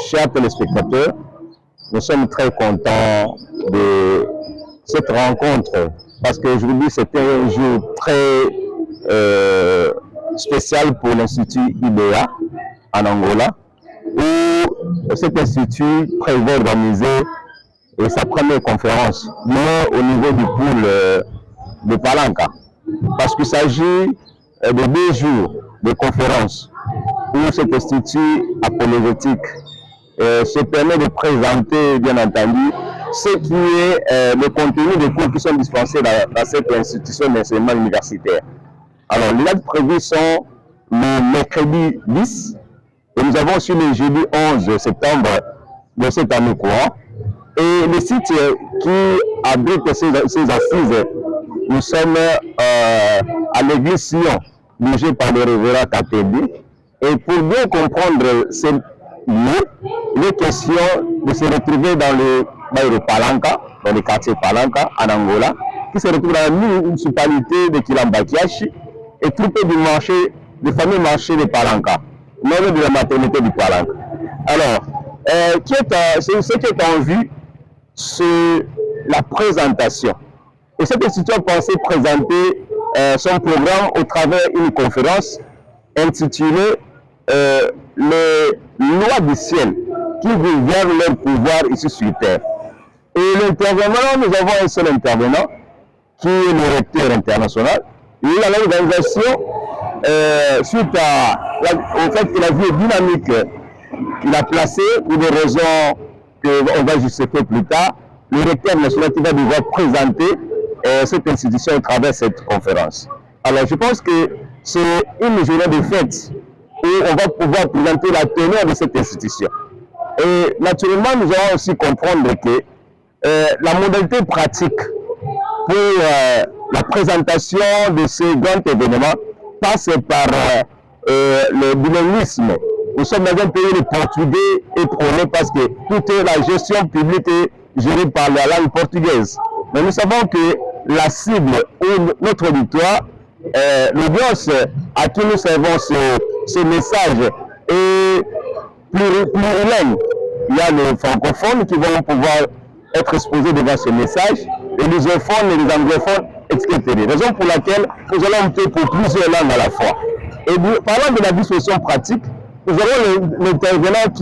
chers téléspectateurs, nous sommes très contents de cette rencontre parce que je vous dis c'était un jour très spécial pour l'Institut IDEA en Angola où cet institut prévoit d'organiser sa première conférence au niveau du pôle de Palanca parce qu'il s'agit de 2 jours de conférence où cet institut apologétique se permet de présenter, bien entendu, ce qui est le contenu des cours qui sont dispensés dans cette institution d'enseignement universitaire. Alors, les dates prévues sont le mercredi 10 et nous avons aussi le jeudi 11 septembre de cette année courant. Et le site qui abrite ces assises, nous sommes à l'église Sion, dirigée par le révérend Katebi. Et pour bien comprendre ces lieux, il est question de se retrouver dans le bail de Palanca, dans le quartier Palanca, en Angola, qui se retrouve dans la municipalité de Kilambakiachi et troupé du marché, du fameux marché de Palanca, nom de la maternité du Palanca. Alors, ce qui est en vue, c'est la présentation. Et cet institut a pensé présenter son programme au travers d'une conférence intitulée les lois du ciel qui gouvernent leur pouvoir ici sur terre. Et l'intervenant, nous avons un seul intervenant qui est le recteur international. Il a l'organisation suite au fait que la vie est dynamique. Il a placé, pour des raisons qu'on va justifier plus tard, le recteur national qui va devoir présenter cette institution à travers cette conférence. Alors je pense que c'est une journée de fête où on va pouvoir présenter la teneur de cette institution. Et naturellement, nous allons aussi comprendre que la modalité pratique pour la présentation de ce grand événement passe par le bilinguisme. Nous sommes dans un pays où le portugais est prôné parce que toute la gestion publique est gérée par la langue portugaise. Mais nous savons que la cible ou notre auditoire, l'audience à qui nous servons ce message est plurilingue. Il y a les francophones qui vont pouvoir être exposés devant ce message, les lusophones et les anglophones, etc. Raison pour laquelle nous allons opter pour plusieurs langues à la fois. Et parlant de la discussion pratique, nous avons l'intervenant qui